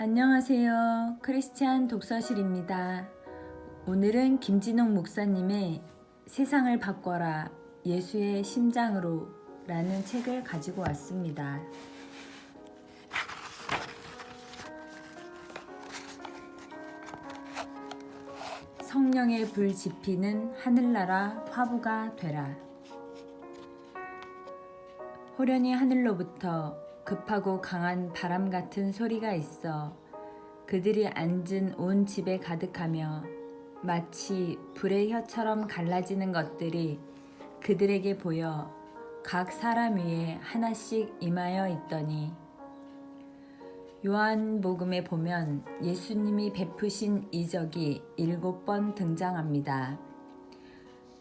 안녕하세요. 크리스찬 독서실입니다. 오늘은 김진홍 목사님의 세상을 바꿔라 예수의 심장으로 라는 책을 가지고 왔습니다. 성령의 불 지피는 하늘나라 화부가 되라. 호련히 하늘로부터 급하고 강한 바람 같은 소리가 있어 그들이 앉은 온 집에 가득하며 마치 불의 혀처럼 갈라지는 것들이 그들에게 보여 각 사람 위에 하나씩 임하여 있더니, 요한복음에 보면 예수님이 베푸신 이적이 7번 등장합니다.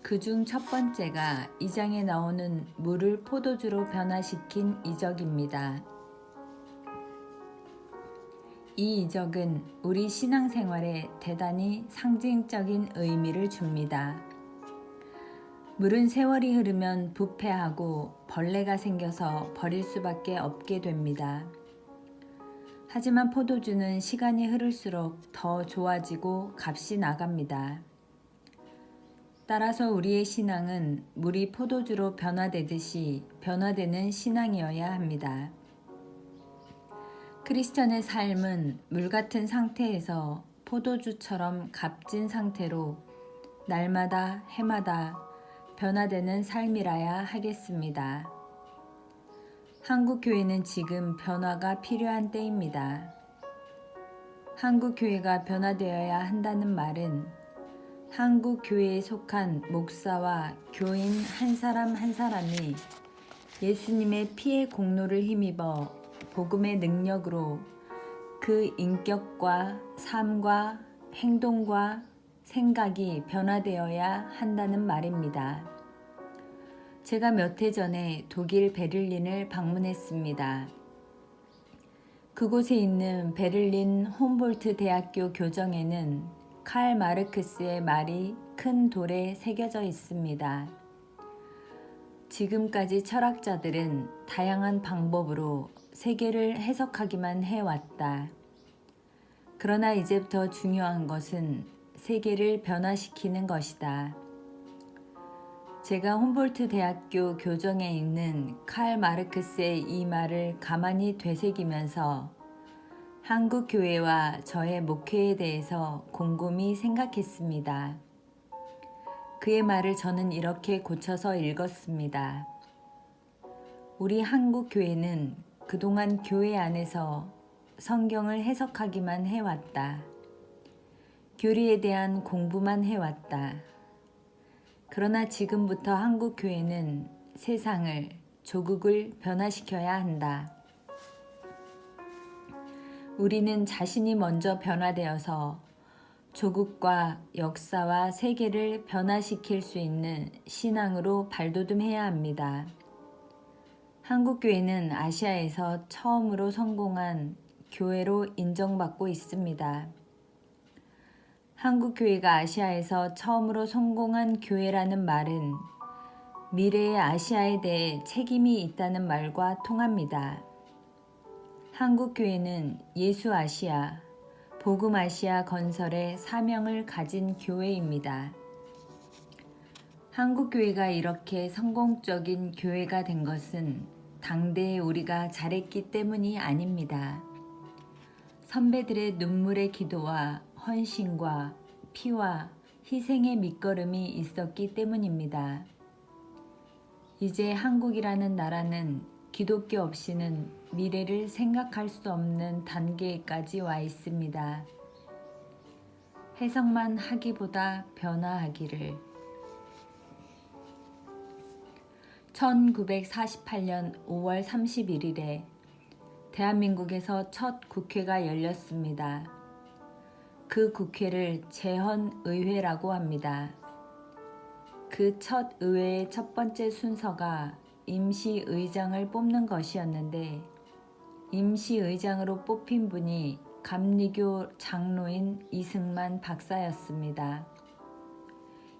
그중 첫 번째가 2장에 나오는 물을 포도주로 변화시킨 이적입니다. 이 이적은 우리 신앙생활에 대단히 상징적인 의미를 줍니다. 물은 세월이 흐르면 부패하고 벌레가 생겨서 버릴 수밖에 없게 됩니다. 하지만 포도주는 시간이 흐를수록 더 좋아지고 값이 나갑니다. 따라서 우리의 신앙은 물이 포도주로 변화되듯이 변화되는 신앙이어야 합니다. 크리스천의 삶은 물 같은 상태에서 포도주처럼 값진 상태로 날마다 해마다 변화되는 삶이라야 하겠습니다. 한국교회는 지금 변화가 필요한 때입니다. 한국교회가 변화되어야 한다는 말은 한국교회에 속한 목사와 교인 한 사람 한 사람이 예수님의 피의 공로를 힘입어 복음의 능력으로 그 인격과 삶과 행동과 생각이 변화되어야 한다는 말입니다. 제가 몇 해 전에 독일 베를린을 방문했습니다. 그곳에 있는 베를린 홈볼트 대학교 교정에는 칼 마르크스의 말이 큰 돌에 새겨져 있습니다. 지금까지 철학자들은 다양한 방법으로 세계를 해석하기만 해왔다. 그러나 이제부터 중요한 것은 세계를 변화시키는 것이다. 제가 홈볼트 대학교 교정에 있는 칼 마르크스의 이 말을 가만히 되새기면서 한국 교회와 저의 목회에 대해서 곰곰이 생각했습니다. 그의 말을 저는 이렇게 고쳐서 읽었습니다. 우리 한국 교회는 그동안 교회 안에서 성경을 해석하기만 해왔다. 교리에 대한 공부만 해왔다. 그러나 지금부터 한국 교회는 세상을, 조국을 변화시켜야 한다. 우리는 자신이 먼저 변화되어서 조국과 역사와 세계를 변화시킬 수 있는 신앙으로 발돋움해야 합니다. 한국교회는 아시아에서 처음으로 성공한 교회로 인정받고 있습니다. 한국교회가 아시아에서 처음으로 성공한 교회라는 말은 미래의 아시아에 대해 책임이 있다는 말과 통합니다. 한국교회는 예수 아시아, 복음 아시아 건설의 사명을 가진 교회입니다. 한국교회가 이렇게 성공적인 교회가 된 것은 당대에 우리가 잘했기 때문이 아닙니다. 선배들의 눈물의 기도와 헌신과 피와 희생의 밑거름이 있었기 때문입니다. 이제 한국이라는 나라는 기독교 없이는 미래를 생각할 수 없는 단계까지 와 있습니다. 해석만 하기보다 변화하기를. 1948년 5월 31일에 대한민국에서 첫 국회가 열렸습니다. 그 국회를 재헌의회라고 합니다. 그 첫 의회의 첫 번째 순서가 임시의장을 뽑는 것이었는데, 임시의장으로 뽑힌 분이 감리교 장로인 이승만 박사였습니다.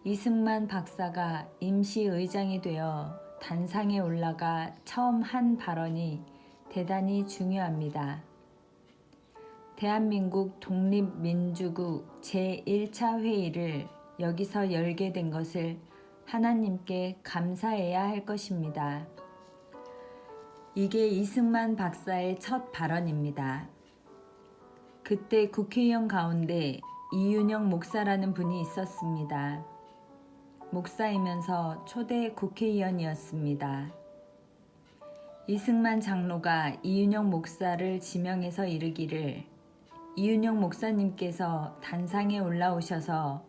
이승만 박사가 임시의장이 되어 단상에 올라가 처음 한 발언이 대단히 중요합니다. 대한민국 독립민주국 제1차 회의를 여기서 열게 된 것을 하나님께 감사해야 할 것입니다. 이게 이승만 박사의 첫 발언입니다. 그때 국회의원 가운데 이윤영 목사라는 분이 있었습니다. 목사이면서 초대 국회의원이었습니다. 이승만 장로가 이윤영 목사를 지명해서 이르기를, 이윤영 목사님께서 단상에 올라오셔서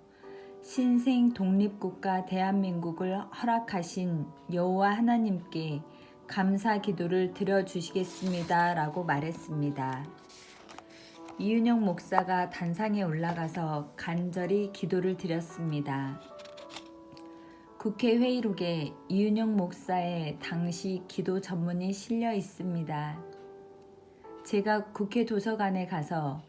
신생 독립국가 대한민국을 허락하신 여호와 하나님께 감사 기도를 드려주시겠습니다 라고 말했습니다. 이윤영 목사가 단상에 올라가서 간절히 기도를 드렸습니다. 국회 회의록에 이윤영 목사의 당시 기도 전문이 실려 있습니다. 제가 국회 도서관에 가서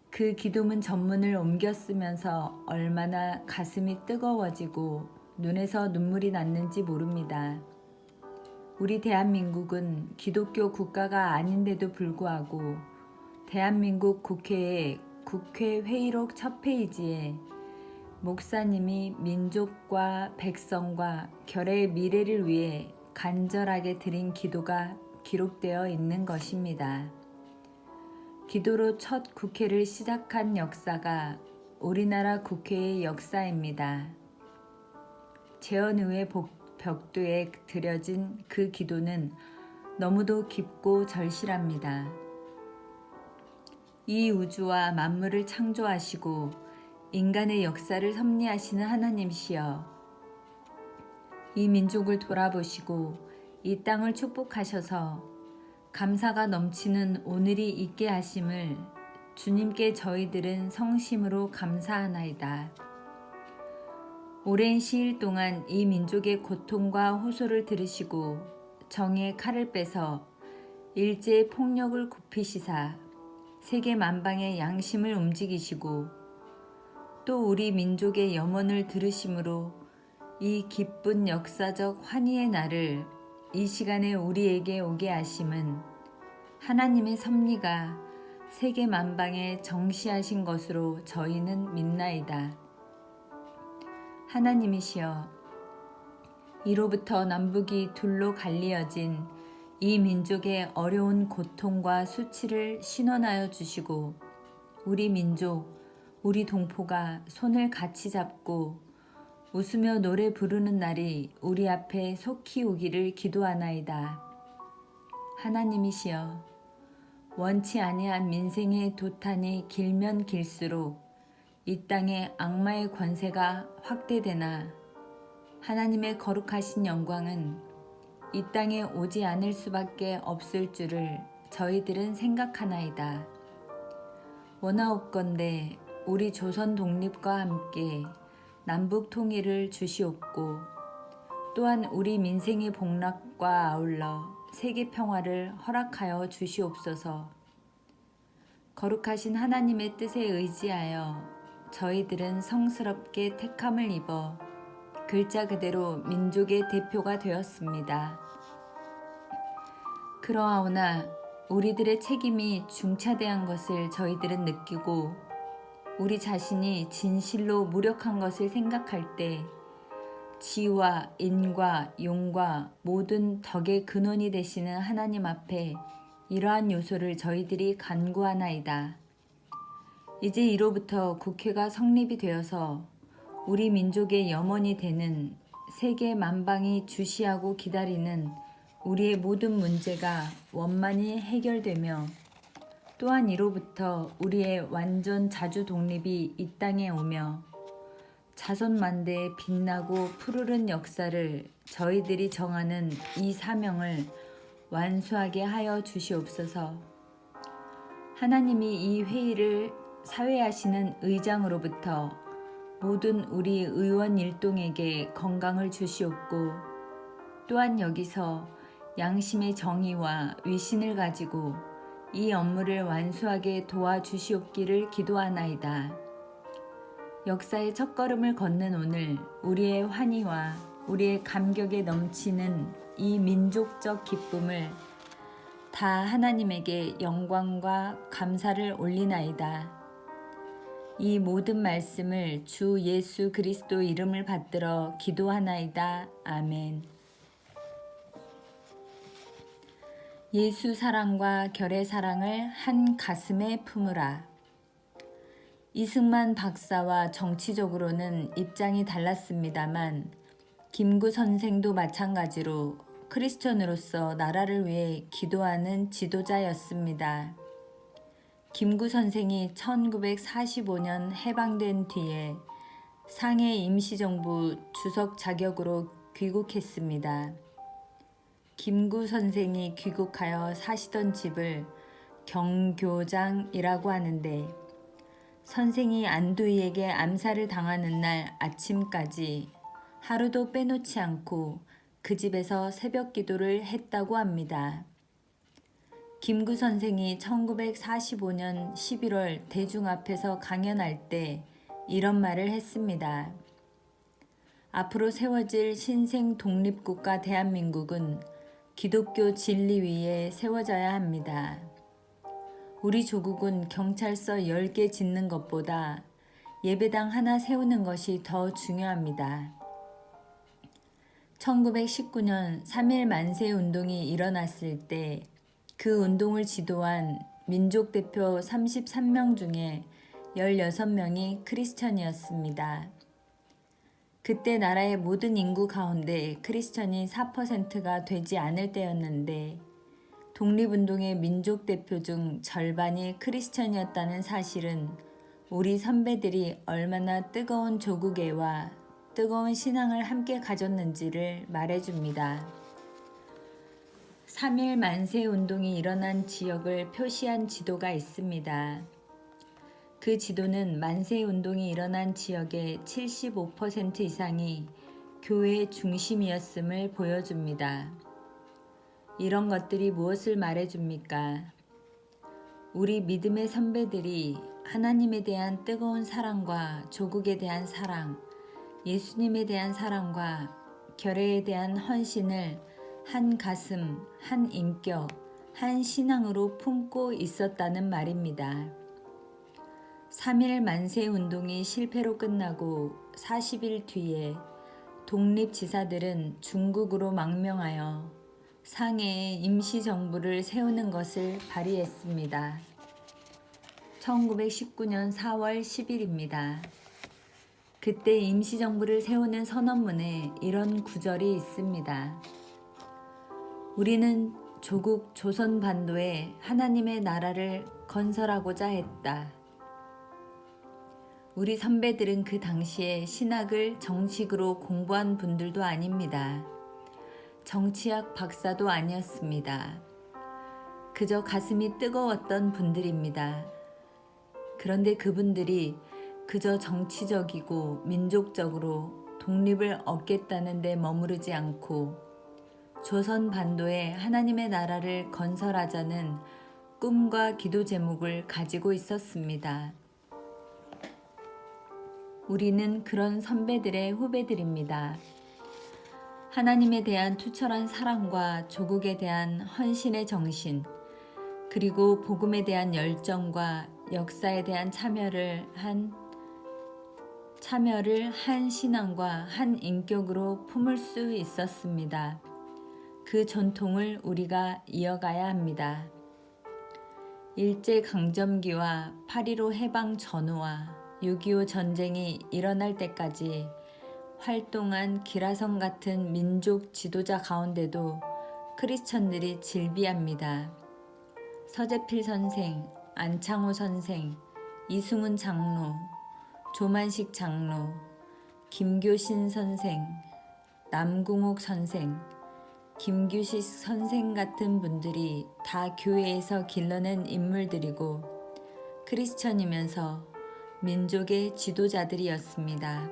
그 기도문 전문을 옮겨 쓰면서 얼마나 가슴이 뜨거워지고 눈에서 눈물이 났는지 모릅니다. 우리 대한민국은 기독교 국가가 아닌데도 불구하고 대한민국 국회의 국회 회의록 첫 페이지에 목사님이 민족과 백성과 결의 미래를 위해 간절하게 드린 기도가 기록되어 있는 것입니다. 기도로 첫 국회를 시작한 역사가 우리나라 국회의 역사입니다. 재헌의회 벽두에 드려진 그 기도는 너무도 깊고 절실합니다. 이 우주와 만물을 창조하시고 인간의 역사를 섭리하시는 하나님이시여, 이 민족을 돌아보시고 이 땅을 축복하셔서 감사가 넘치는 오늘이 있게 하심을 주님께 저희들은 성심으로 감사하나이다. 오랜 시일 동안 이 민족의 고통과 호소를 들으시고 정의 칼을 빼서 일제의 폭력을 굽히시사 세계 만방의 양심을 움직이시고 또 우리 민족의 염원을 들으심으로 이 기쁜 역사적 환희의 날을 이 시간에 우리에게 오게 하심은 하나님의 섭리가 세계 만방에 정시하신 것으로 저희는 믿나이다. 하나님이시여, 이로부터 남북이 둘로 갈리어진 이 민족의 어려운 고통과 수치를 신원하여 주시고 우리 민족, 우리 동포가 손을 같이 잡고 웃으며 노래 부르는 날이 우리 앞에 속히 오기를 기도하나이다. 하나님이시여, 원치 아니한 민생의 도탄이 길면 길수록 이 땅에 악마의 권세가 확대되나 하나님의 거룩하신 영광은 이 땅에 오지 않을 수밖에 없을 줄을 저희들은 생각하나이다. 원하옵건대 우리 조선 독립과 함께 남북 통일을 주시옵고 또한 우리 민생의 복락과 아울러 세계 평화를 허락하여 주시옵소서. 거룩하신 하나님의 뜻에 의지하여 저희들은 성스럽게 택함을 입어 글자 그대로 민족의 대표가 되었습니다. 그러하오나 우리들의 책임이 중차대한 것을 저희들은 느끼고 우리 자신이 진실로 무력한 것을 생각할 때 지와 인과 용과 모든 덕의 근원이 되시는 하나님 앞에 이러한 요소를 저희들이 간구하나이다. 이제 이로부터 국회가 성립이 되어서 우리 민족의 염원이 되는 세계 만방이 주시하고 기다리는 우리의 모든 문제가 원만히 해결되며 또한 이로부터 우리의 완전 자주 독립이 이 땅에 오며 자손만대의 빛나고 푸르른 역사를 저희들이 정하는 이 사명을 완수하게 하여 주시옵소서. 하나님이 이 회의를 사회하시는 의장으로부터 모든 우리 의원 일동에게 건강을 주시옵고 또한 여기서 양심의 정의와 위신을 가지고 이 업무를 완수하게 도와주시옵기를 기도하나이다. 역사의 첫걸음을 걷는 오늘 우리의 환희와 우리의 감격에 넘치는 이 민족적 기쁨을 다 하나님에게 영광과 감사를 올리나이다. 이 모든 말씀을 주 예수 그리스도 이름을 받들어 기도하나이다. 아멘. 예수 사랑과 결의 사랑을 한 가슴에 품으라. 이승만 박사와 정치적으로는 입장이 달랐습니다만 김구 선생도 마찬가지로 크리스천으로서 나라를 위해 기도하는 지도자였습니다. 김구 선생이 1945년 해방된 뒤에 상해 임시정부 주석 자격으로 귀국했습니다. 김구 선생이 귀국하여 사시던 집을 경교장이라고 하는데 선생이 안두희에게 암살을 당하는 날 아침까지 하루도 빼놓지 않고 그 집에서 새벽 기도를 했다고 합니다. 김구 선생이 1945년 11월 대중 앞에서 강연할 때 이런 말을 했습니다. 앞으로 세워질 신생 독립국가 대한민국은 기독교 진리 위에 세워져야 합니다. 우리 조국은 경찰서 10개 짓는 것보다 예배당 하나 세우는 것이 더 중요합니다. 1919년 3.1 만세 운동이 일어났을 때 그 운동을 지도한 민족 대표 33명 중에 16명이 크리스천이었습니다. 그때 나라의 모든 인구 가운데 크리스천이 4%가 되지 않을 때였는데 독립운동의 민족 대표 중 절반이 크리스천이었다는 사실은 우리 선배들이 얼마나 뜨거운 조국애와 뜨거운 신앙을 함께 가졌는지를 말해줍니다. 3.1 만세 운동이 일어난 지역을 표시한 지도가 있습니다. 그 지도는 만세 운동이 일어난 지역의 75% 이상이 교회 중심이었음을 보여줍니다. 이런 것들이 무엇을 말해줍니까? 우리 믿음의 선배들이 하나님에 대한 뜨거운 사랑과 조국에 대한 사랑, 예수님에 대한 사랑과 결의에 대한 헌신을 한 가슴, 한 인격, 한 신앙으로 품고 있었다는 말입니다. 3.1 만세 운동이 실패로 끝나고 40일 뒤에 독립지사들은 중국으로 망명하여 상해에 임시정부를 세우는 것을 발의했습니다. 1919년 4월 10일입니다. 그때 임시정부를 세우는 선언문에 이런 구절이 있습니다. 우리는 조국 조선반도에 하나님의 나라를 건설하고자 했다. 우리 선배들은 그 당시에 신학을 정식으로 공부한 분들도 아닙니다. 정치학 박사도 아니었습니다. 그저 가슴이 뜨거웠던 분들입니다. 그런데 그분들이 그저 정치적이고 민족적으로 독립을 얻겠다는 데 머무르지 않고 조선 반도에 하나님의 나라를 건설하자는 꿈과 기도 제목을 가지고 있었습니다. 우리는 그런 선배들의 후배들입니다. 하나님에 대한 투철한 사랑과 조국에 대한 헌신의 정신, 그리고 복음에 대한 열정과 역사에 대한 참여를 한 신앙과 한 인격으로 품을 수 있었습니다. 그 전통을 우리가 이어가야 합니다. 일제강점기와 8.15 해방 전후와 6.25 전쟁이 일어날 때까지 활동한 기라성 같은 민족 지도자 가운데도 크리스천들이 질비합니다. 서재필 선생, 안창호 선생, 이승훈 장로, 조만식 장로, 김교신 선생, 남궁옥 선생, 김규식 선생 같은 분들이 다 교회에서 길러낸 인물들이고 크리스천이면서 민족의 지도자들이었습니다.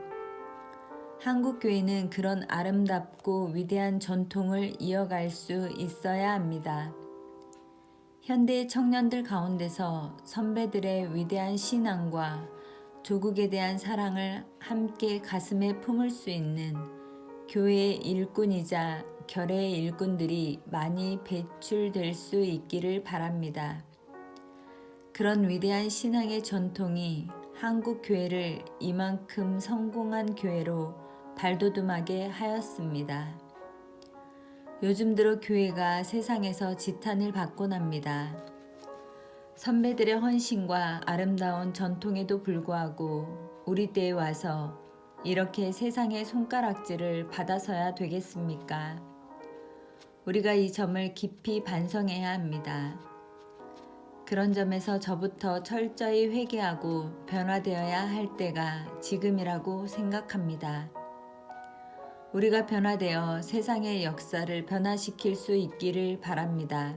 한국교회는 그런 아름답고 위대한 전통을 이어갈 수 있어야 합니다. 현대 청년들 가운데서 선배들의 위대한 신앙과 조국에 대한 사랑을 함께 가슴에 품을 수 있는 교회의 일꾼이자 결의 일꾼들이 많이 배출될 수 있기를 바랍니다. 그런 위대한 신앙의 전통이 한국 교회를 이만큼 성공한 교회로 발돋움하게 하였습니다. 요즘 들어 교회가 세상에서 지탄을 받곤 합니다. 선배들의 헌신과 아름다운 전통에도 불구하고 우리 때에 와서 이렇게 세상의 손가락질을 받아서야 되겠습니까? 우리가 이 점을 깊이 반성해야 합니다. 그런 점에서 저부터 철저히 회개하고 변화되어야 할 때가 지금이라고 생각합니다. 우리가 변화되어 세상의 역사를 변화시킬 수 있기를 바랍니다.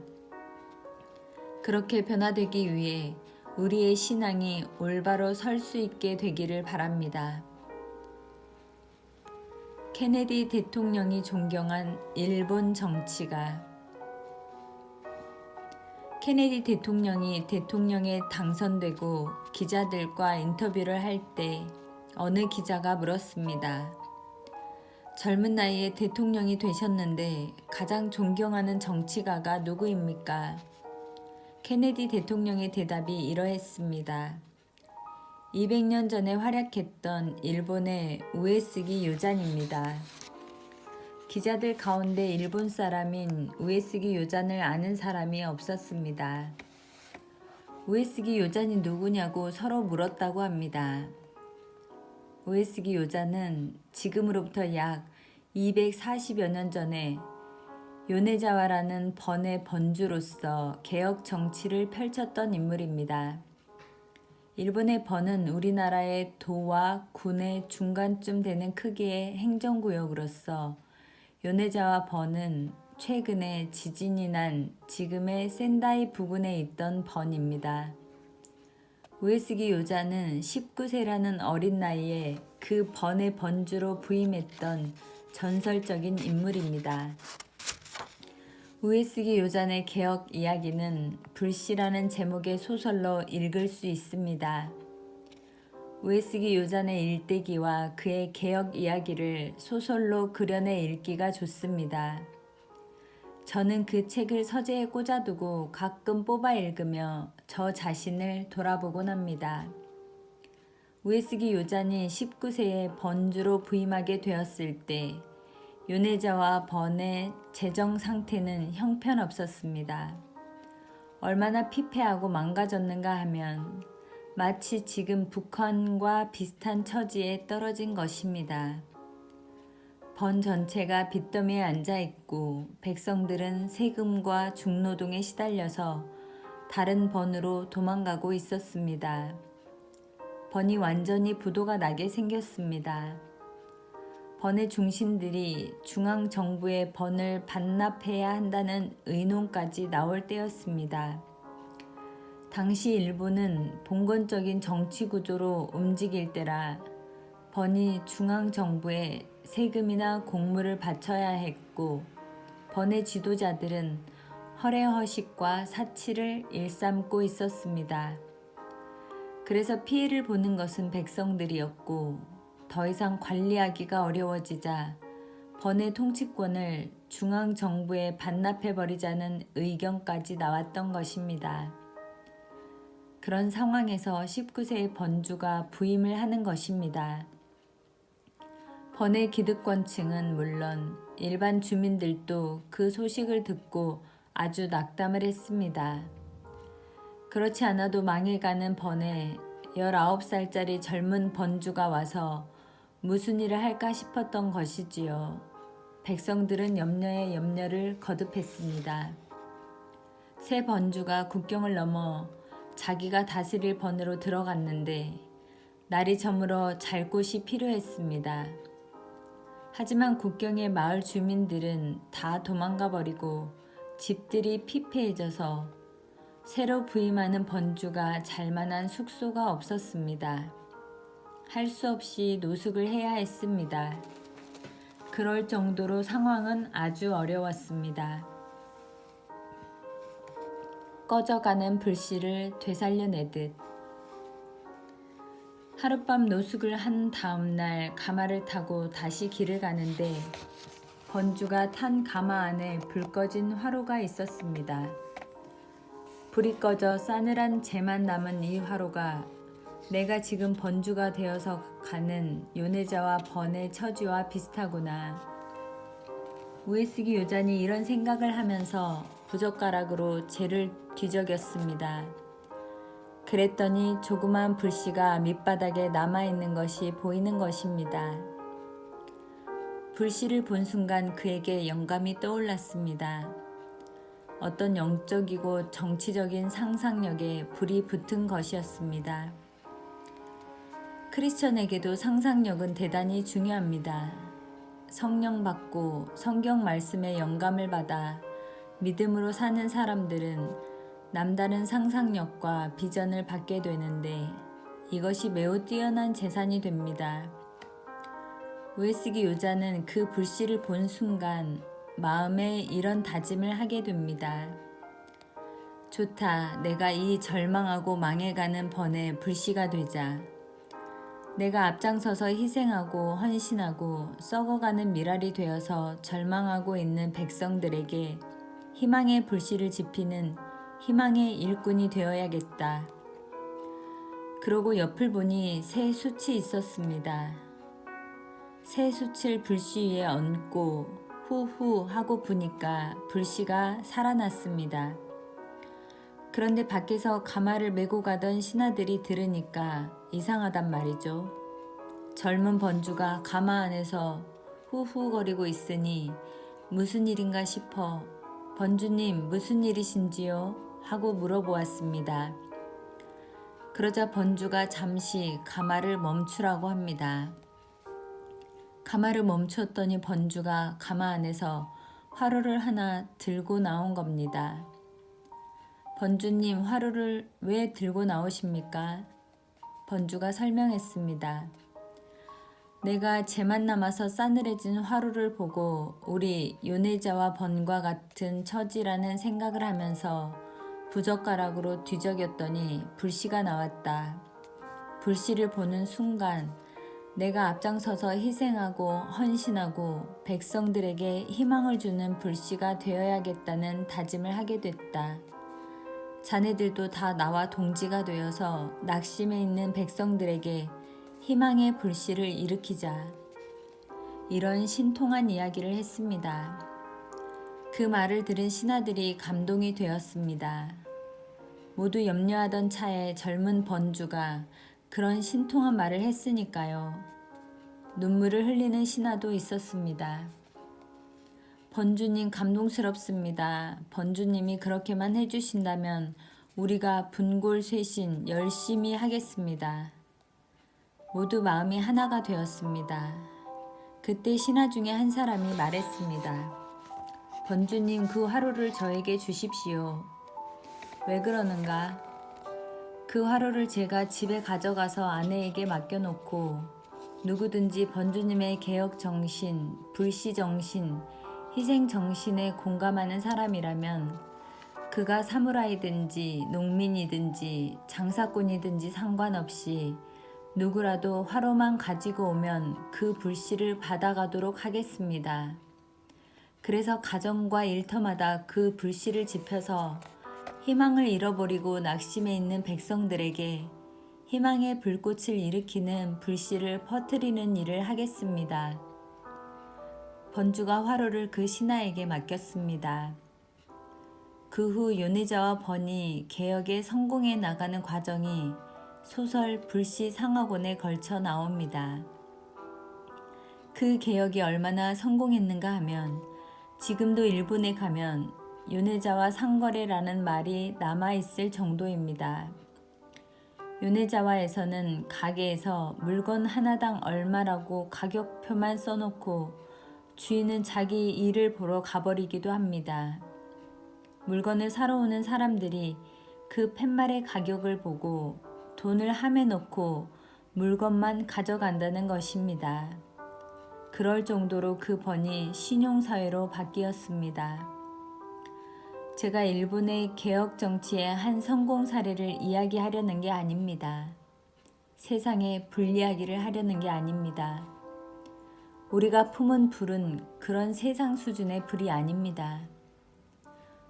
그렇게 변화되기 위해 우리의 신앙이 올바로 설 수 있게 되기를 바랍니다. 케네디 대통령이 존경한 일본 정치가 케네디 대통령이 대통령에 당선되고 기자들과 인터뷰를 할 때 어느 기자가 물었습니다. 젊은 나이에 대통령이 되셨는데 가장 존경하는 정치가가 누구입니까? 케네디 대통령의 대답이 이러했습니다. 200년 전에 활약했던 일본의 우에스기 요잔입니다. 기자들 가운데 일본 사람인 우에스기 요잔을 아는 사람이 없었습니다. 우에스기 요잔이 누구냐고 서로 물었다고 합니다. 우에스기 요잔은 지금으로부터 약 240여 년 전에 요네자와라는 번의 번주로서 개혁 정치를 펼쳤던 인물입니다. 일본의 번은 우리나라의 도와 군의 중간쯤 되는 크기의 행정구역으로서 요네자와 번은 최근에 지진이 난 지금의 센다이 부근에 있던 번입니다. 우에스기 요자는 19세라는 어린 나이에 그 번의 번주로 부임했던 전설적인 인물입니다. 우에스기 요잔의 개혁 이야기는 불씨라는 제목의 소설로 읽을 수 있습니다. 우에스기 요잔의 일대기와 그의 개혁 이야기를 소설로 그려내 읽기가 좋습니다. 저는 그 책을 서재에 꽂아두고 가끔 뽑아 읽으며 저 자신을 돌아보곤 합니다. 우에스기 요잔이 19세에 번주로 부임하게 되었을 때 요네자와 번의 재정 상태는 형편없었습니다. 얼마나 피폐하고 망가졌는가 하면 마치 지금 북한과 비슷한 처지에 떨어진 것입니다. 번 전체가 빚더미에 앉아있고 백성들은 세금과 중노동에 시달려서 다른 번으로 도망가고 있었습니다. 번이 완전히 부도가 나게 생겼습니다. 번의 중심들이 중앙정부의 번을 반납해야 한다는 의논까지 나올 때였습니다. 당시 일본은 봉건적인 정치구조로 움직일 때라 번이 중앙정부에 세금이나 공물을 바쳐야 했고 번의 지도자들은 허례허식과 사치를 일삼고 있었습니다. 그래서 피해를 보는 것은 백성들이었고 더 이상 관리하기가 어려워지자 번의 통치권을 중앙정부에 반납해버리자는 의견까지 나왔던 것입니다. 그런 상황에서 19세의 번주가 부임을 하는 것입니다. 번의 기득권층은 물론 일반 주민들도 그 소식을 듣고 아주 낙담을 했습니다. 그렇지 않아도 망해가는 번에 19살짜리 젊은 번주가 와서 무슨 일을 할까 싶었던 것이지요. 백성들은 염려에 염려를 거듭했습니다. 새 번주가 국경을 넘어 자기가 다스릴 번으로 들어갔는데 날이 저물어 잘 곳이 필요했습니다. 하지만 국경의 마을 주민들은 다 도망가 버리고 집들이 피폐해져서 새로 부임하는 번주가 잘만한 숙소가 없었습니다. 할 수 없이 노숙을 해야 했습니다. 그럴 정도로 상황은 아주 어려웠습니다. 꺼져가는 불씨를 되살려내듯 하룻밤 노숙을 한 다음 날 가마를 타고 다시 길을 가는데 번주가 탄 가마 안에 불 꺼진 화로가 있었습니다. 불이 꺼져 싸늘한 재만 남은 이 화로가 내가 지금 번주가 되어서 가는 요네자와 번의 처지와 비슷하구나. 우에스기 요잔이 이런 생각을 하면서 부젓가락으로 재를 뒤적였습니다. 그랬더니 조그만 불씨가 밑바닥에 남아있는 것이 보이는 것입니다. 불씨를 본 순간 그에게 영감이 떠올랐습니다. 어떤 영적이고 정치적인 상상력에 불이 붙은 것이었습니다. 크리스천에게도 상상력은 대단히 중요합니다. 성령 받고 성경 말씀의 영감을 받아 믿음으로 사는 사람들은 남다른 상상력과 비전을 받게 되는데 이것이 매우 뛰어난 재산이 됩니다. 우에스기 요자는 그 불씨를 본 순간 마음에 이런 다짐을 하게 됩니다. 좋다, 내가 이 절망하고 망해가는 번의 불씨가 되자. 내가 앞장서서 희생하고 헌신하고 썩어가는 미랄이 되어서 절망하고 있는 백성들에게 희망의 불씨를 지피는 희망의 일꾼이 되어야겠다. 그러고 옆을 보니 새 숯이 있었습니다. 새 숯을 불씨 위에 얹고 후후 하고 부니까 불씨가 살아났습니다. 그런데 밖에서 가마를 메고 가던 신하들이 들으니까 이상하단 말이죠. 젊은 번주가 가마 안에서 후후거리고 있으니 무슨 일인가 싶어 번주님 무슨 일이신지요? 하고 물어보았습니다. 그러자 번주가 잠시 가마를 멈추라고 합니다. 가마를 멈췄더니 번주가 가마 안에서 화로를 하나 들고 나온 겁니다. 번주님, 화로를 왜 들고 나오십니까? 번주가 설명했습니다. 내가 재만 남아서 싸늘해진 화로를 보고 우리 요네자와 번과 같은 처지라는 생각을 하면서 부젓가락으로 뒤적였더니 불씨가 나왔다. 불씨를 보는 순간 내가 앞장서서 희생하고 헌신하고 백성들에게 희망을 주는 불씨가 되어야겠다는 다짐을 하게 됐다. 자네들도 다 나와 동지가 되어서 낙심해 있는 백성들에게 희망의 불씨를 일으키자. 이런 신통한 이야기를 했습니다. 그 말을 들은 신하들이 감동이 되었습니다. 모두 염려하던 차에 젊은 번주가 그런 신통한 말을 했으니까요. 눈물을 흘리는 신하도 있었습니다. 번주님 감동스럽습니다. 번주님이 그렇게만 해주신다면 우리가 분골쇄신 열심히 하겠습니다. 모두 마음이 하나가 되었습니다. 그때 신하 중에 한 사람이 말했습니다. 번주님 그 화로를 저에게 주십시오. 왜 그러는가? 그 화로를 제가 집에 가져가서 아내에게 맡겨놓고 누구든지 번주님의 개혁정신, 불씨정신, 희생정신에 공감하는 사람이라면 그가 사무라이든지 농민이든지 장사꾼이든지 상관없이 누구라도 화로만 가지고 오면 그 불씨를 받아가도록 하겠습니다. 그래서 가정과 일터마다 그 불씨를 지펴서 희망을 잃어버리고 낙심해 있는 백성들에게 희망의 불꽃을 일으키는 불씨를 퍼뜨리는 일을 하겠습니다. 번주가 화로를 그 신하에게 맡겼습니다. 그 후 요네자와 번이 개혁에 성공해 나가는 과정이 소설 불씨 상하곤에 걸쳐 나옵니다. 그 개혁이 얼마나 성공했는가 하면 지금도 일본에 가면 요네자와 상거래라는 말이 남아있을 정도입니다. 요네자와에서는 가게에서 물건 하나당 얼마라고 가격표만 써놓고 주인은 자기 일을 보러 가버리기도 합니다. 물건을 사러 오는 사람들이 그 팻말의 가격을 보고 돈을 함에 넣고 물건만 가져간다는 것입니다. 그럴 정도로 그 번이 신용사회로 바뀌었습니다. 제가 일본의 개혁 정치의 한 성공 사례를 이야기하려는 게 아닙니다. 세상의 불이야기를 하려는 게 아닙니다. 우리가 품은 불은 그런 세상 수준의 불이 아닙니다.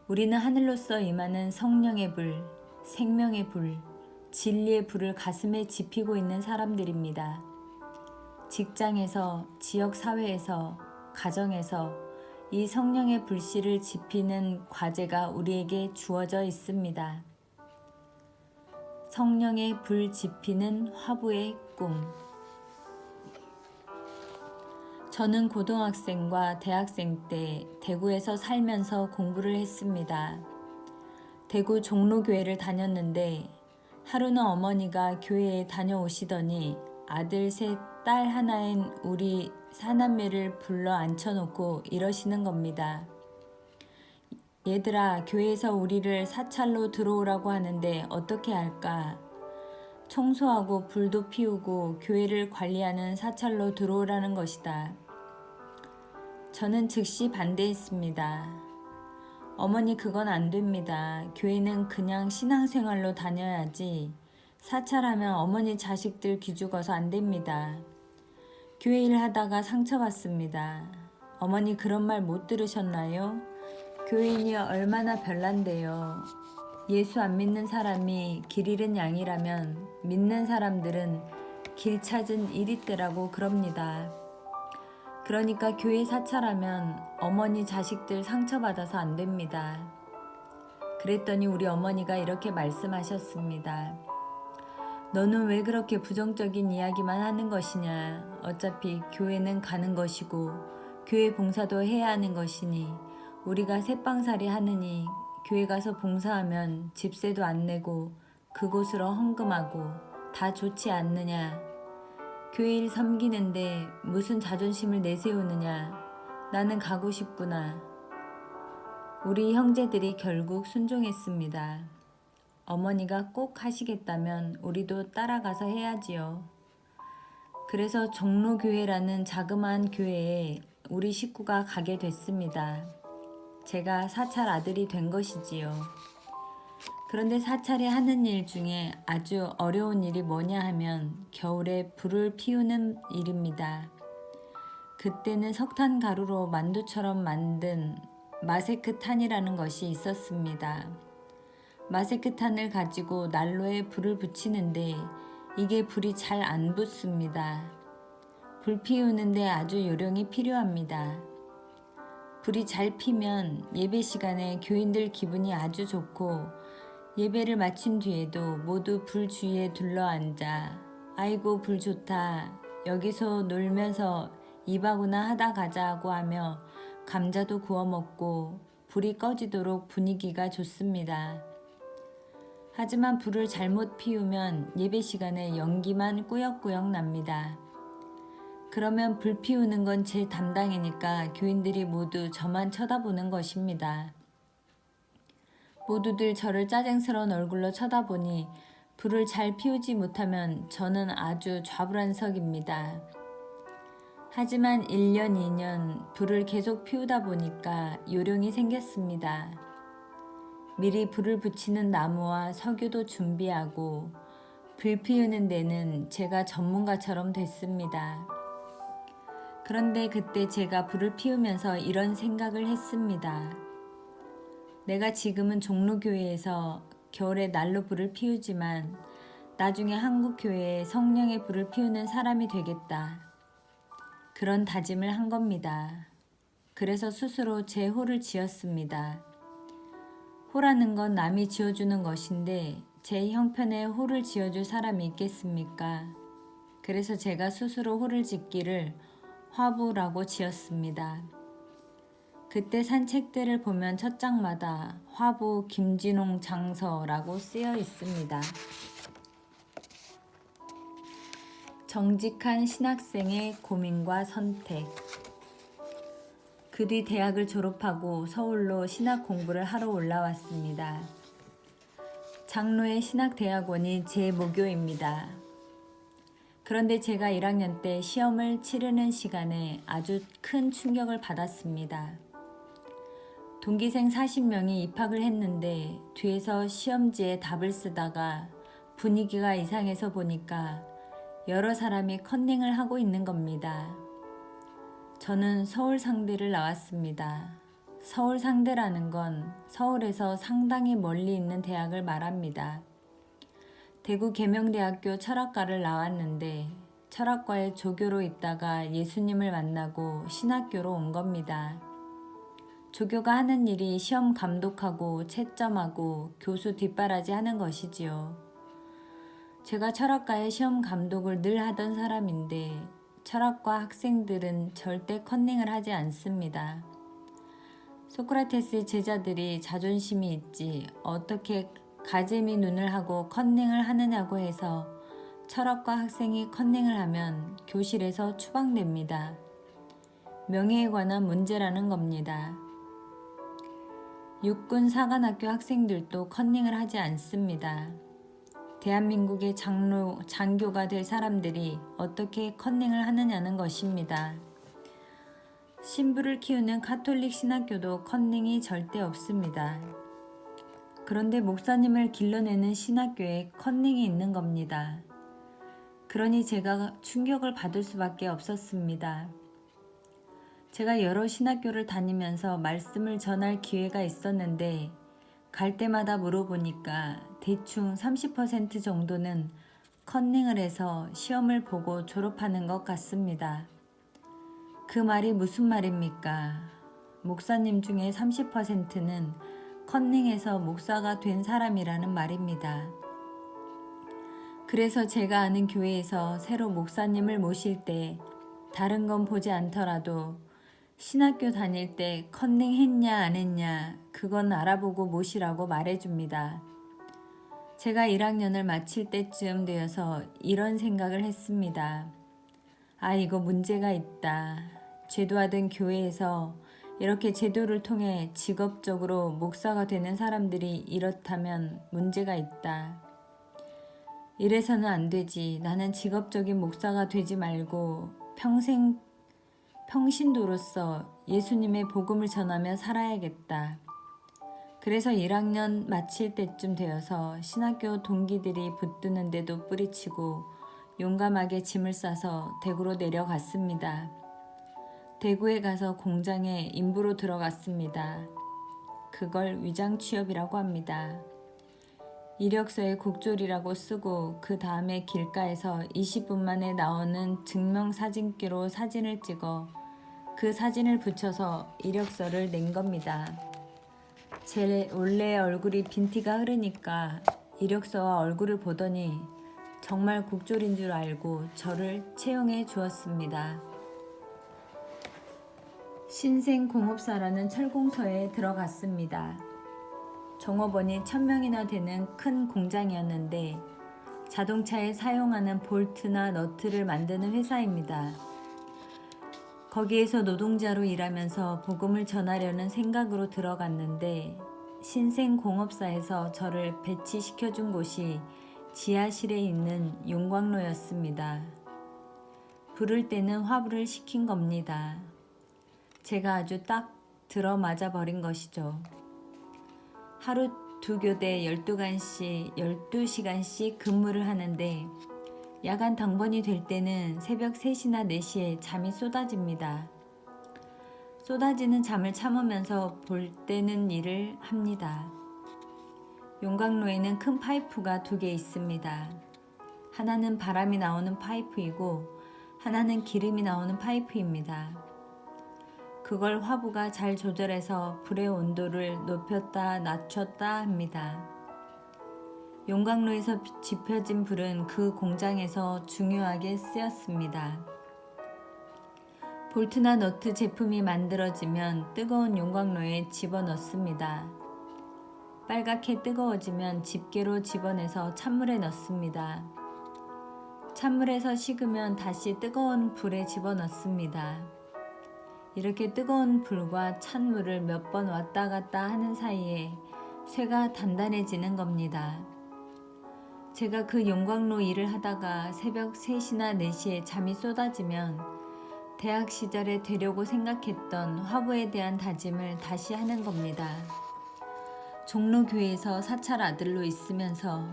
우리는 하늘로서 임하는 성령의 불, 생명의 불, 진리의 불을 가슴에 지피고 있는 사람들입니다. 직장에서, 지역사회에서, 가정에서 이 성령의 불씨를 지피는 과제가 우리에게 주어져 있습니다. 성령의 불 지피는 화부의 꿈. 저는 고등학생과 대학생 때 대구에서 살면서 공부를 했습니다. 대구 종로교회를 다녔는데 하루는 어머니가 교회에 다녀오시더니 아들 셋, 딸 하나인 우리 사남매를 불러 앉혀놓고 이러시는 겁니다. 얘들아, 교회에서 우리를 사찰로 들어오라고 하는데 어떻게 할까? 청소하고 불도 피우고 교회를 관리하는 사찰로 들어오라는 것이다. 저는 즉시 반대했습니다. 어머니, 그건 안 됩니다. 교회는 그냥 신앙생활로 다녀야지. 사찰하면 어머니 자식들 기죽어서 안 됩니다. 교회 일 하다가 상처받습니다. 어머니, 그런 말 못 들으셨나요? 교인이 얼마나 별난데요. 예수 안 믿는 사람이 길 잃은 양이라면 믿는 사람들은 길 찾은 이리떼라고 그럽니다. 그러니까 교회 사찰하면 어머니 자식들 상처받아서 안 됩니다. 그랬더니 우리 어머니가 이렇게 말씀하셨습니다. 너는 왜 그렇게 부정적인 이야기만 하는 것이냐. 어차피 교회는 가는 것이고 교회 봉사도 해야 하는 것이니 우리가 새빵살이 하느니 교회 가서 봉사하면 집세도 안 내고 그곳으로 헌금하고 다 좋지 않느냐. 교회 일 섬기는데 무슨 자존심을 내세우느냐. 나는 가고 싶구나. 우리 형제들이 결국 순종했습니다. 어머니가 꼭 하시겠다면 우리도 따라가서 해야지요. 그래서 종로교회라는 자그마한 교회에 우리 식구가 가게 됐습니다. 제가 사찰 아들이 된 것이지요. 그런데 사찰이 하는 일 중에 아주 어려운 일이 뭐냐 하면 겨울에 불을 피우는 일입니다. 그때는 석탄 가루로 만두처럼 만든 마세크탄이라는 것이 있었습니다. 마세크탄을 가지고 난로에 불을 붙이는데 이게 불이 잘 안 붙습니다. 불 피우는데 아주 요령이 필요합니다. 불이 잘 피면 예배 시간에 교인들 기분이 아주 좋고 예배를 마친 뒤에도 모두 불 주위에 둘러앉아 아이고 불 좋다. 여기서 놀면서 입하고나 하다 가자고 하며 감자도 구워 먹고 불이 꺼지도록 분위기가 좋습니다. 하지만 불을 잘못 피우면 예배 시간에 연기만 꾸역꾸역 납니다. 그러면 불 피우는 건 제 담당이니까 교인들이 모두 저만 쳐다보는 것입니다. 모두들 저를 짜증스러운 얼굴로 쳐다보니 불을 잘 피우지 못하면 저는 아주 좌불안석입니다. 하지만 1년, 2년 불을 계속 피우다 보니까 요령이 생겼습니다. 미리 불을 붙이는 나무와 석유도 준비하고 불 피우는 데는 제가 전문가처럼 됐습니다. 그런데 그때 제가 불을 피우면서 이런 생각을 했습니다. 내가 지금은 종로교회에서 겨울에 난로 불을 피우지만 나중에 한국교회에 성령의 불을 피우는 사람이 되겠다. 그런 다짐을 한 겁니다. 그래서 스스로 제 호를 지었습니다. 호라는 건 남이 지어주는 것인데 제 형편에 호를 지어줄 사람이 있겠습니까? 그래서 제가 스스로 호를 짓기를 화부라고 지었습니다. 그때 산 책들을 보면 첫 장마다 화부 김진홍 장서라고 쓰여 있습니다. 정직한 신학생의 고민과 선택. 그 뒤 대학을 졸업하고 서울로 신학 공부를 하러 올라왔습니다. 장로의 신학대학원이 제 모교입니다. 그런데 제가 1학년 때 시험을 치르는 시간에 아주 큰 충격을 받았습니다. 동기생 40명이 입학을 했는데 뒤에서 시험지에 답을 쓰다가 분위기가 이상해서 보니까 여러 사람이 컨닝을 하고 있는 겁니다. 저는 서울 상대를 나왔습니다. 서울 상대라는 건 서울에서 상당히 멀리 있는 대학을 말합니다. 대구 계명대학교 철학과를 나왔는데 철학과에 조교로 있다가 예수님을 만나고 신학교로 온 겁니다. 조교가 하는 일이 시험 감독하고 채점하고 교수 뒷바라지 하는 것이지요. 제가 철학과의 시험 감독을 늘 하던 사람인데 철학과 학생들은 절대 컨닝을 하지 않습니다. 소크라테스의 제자들이 자존심이 있지 어떻게 가재미 눈을 하고 컨닝을 하느냐고 해서 철학과 학생이 컨닝을 하면 교실에서 추방됩니다. 명예에 관한 문제라는 겁니다. 육군 사관학교 학생들도 컨닝을 하지 않습니다. 대한민국의 장교가 될 사람들이 어떻게 컨닝을 하느냐는 것입니다. 신부를 키우는 카톨릭 신학교도 컨닝이 절대 없습니다. 그런데 목사님을 길러내는 신학교에 컨닝이 있는 겁니다. 그러니 제가 충격을 받을 수밖에 없었습니다. 제가 여러 신학교를 다니면서 말씀을 전할 기회가 있었는데 갈 때마다 물어보니까 대충 30% 정도는 컨닝을 해서 시험을 보고 졸업하는 것 같습니다. 그 말이 무슨 말입니까? 목사님 중에 30%는 컨닝해서 목사가 된 사람이라는 말입니다. 그래서 제가 아는 교회에서 새로 목사님을 모실 때 다른 건 보지 않더라도 신학교 다닐 때 컨닝 했냐 안 했냐 그건 알아보고 모시라고 말해줍니다. 제가 1학년을 마칠 때쯤 되어서 이런 생각을 했습니다. 아, 이거 문제가 있다. 제도하던 교회에서 이렇게 제도를 통해 직업적으로 목사가 되는 사람들이 이렇다면 문제가 있다. 이래서는 안 되지. 나는 직업적인 목사가 되지 말고 평신도로서 예수님의 복음을 전하며 살아야겠다. 그래서 1학년 마칠 때쯤 되어서 신학교 동기들이 붙드는데도 뿌리치고 용감하게 짐을 싸서 대구로 내려갔습니다. 대구에 가서 공장에 인부로 들어갔습니다. 그걸 위장 취업이라고 합니다. 이력서에 국졸이라고 쓰고 그 다음에 길가에서 20분 만에 나오는 증명사진기로 사진을 찍어 그 사진을 붙여서 이력서를 낸 겁니다. 제 원래 얼굴이 빈티가 흐르니까 이력서와 얼굴을 보더니 정말 국졸인 줄 알고 저를 채용해 주었습니다. 신생공업사라는 철공소에 들어갔습니다. 종업원이 1000명이나 되는 큰 공장이었는데 자동차에 사용하는 볼트나 너트를 만드는 회사입니다. 거기에서 노동자로 일하면서 복음을 전하려는 생각으로 들어갔는데 신생공업사에서 저를 배치시켜준 곳이 지하실에 있는 용광로였습니다. 부를 때는 화부를 시킨 겁니다. 제가 아주 딱 들어맞아 버린 것이죠. 하루 2교대 12시간씩 근무를 하는데 야간 당번이 될 때는 새벽 3시나 4시에 잠이 쏟아집니다. 쏟아지는 잠을 참으면서 볼 때는 일을 합니다. 용광로에는 큰 파이프가 2개 있습니다. 하나는 바람이 나오는 파이프이고 하나는 기름이 나오는 파이프입니다. 그걸 화부가 잘 조절해서 불의 온도를 높였다 낮췄다 합니다. 용광로에서 지펴진 불은 그 공장에서 중요하게 쓰였습니다. 볼트나 너트 제품이 만들어지면 뜨거운 용광로에 집어넣습니다. 빨갛게 뜨거워지면 집게로 집어내서 찬물에 넣습니다. 찬물에서 식으면 다시 뜨거운 불에 집어넣습니다. 이렇게 뜨거운 불과 찬물을 몇 번 왔다 갔다 하는 사이에 쇠가 단단해지는 겁니다. 제가 그 용광로 일을 하다가 새벽 3시나 4시에 잠이 쏟아지면 대학 시절에 되려고 생각했던 화부에 대한 다짐을 다시 하는 겁니다. 종로교회에서 사찰 아들로 있으면서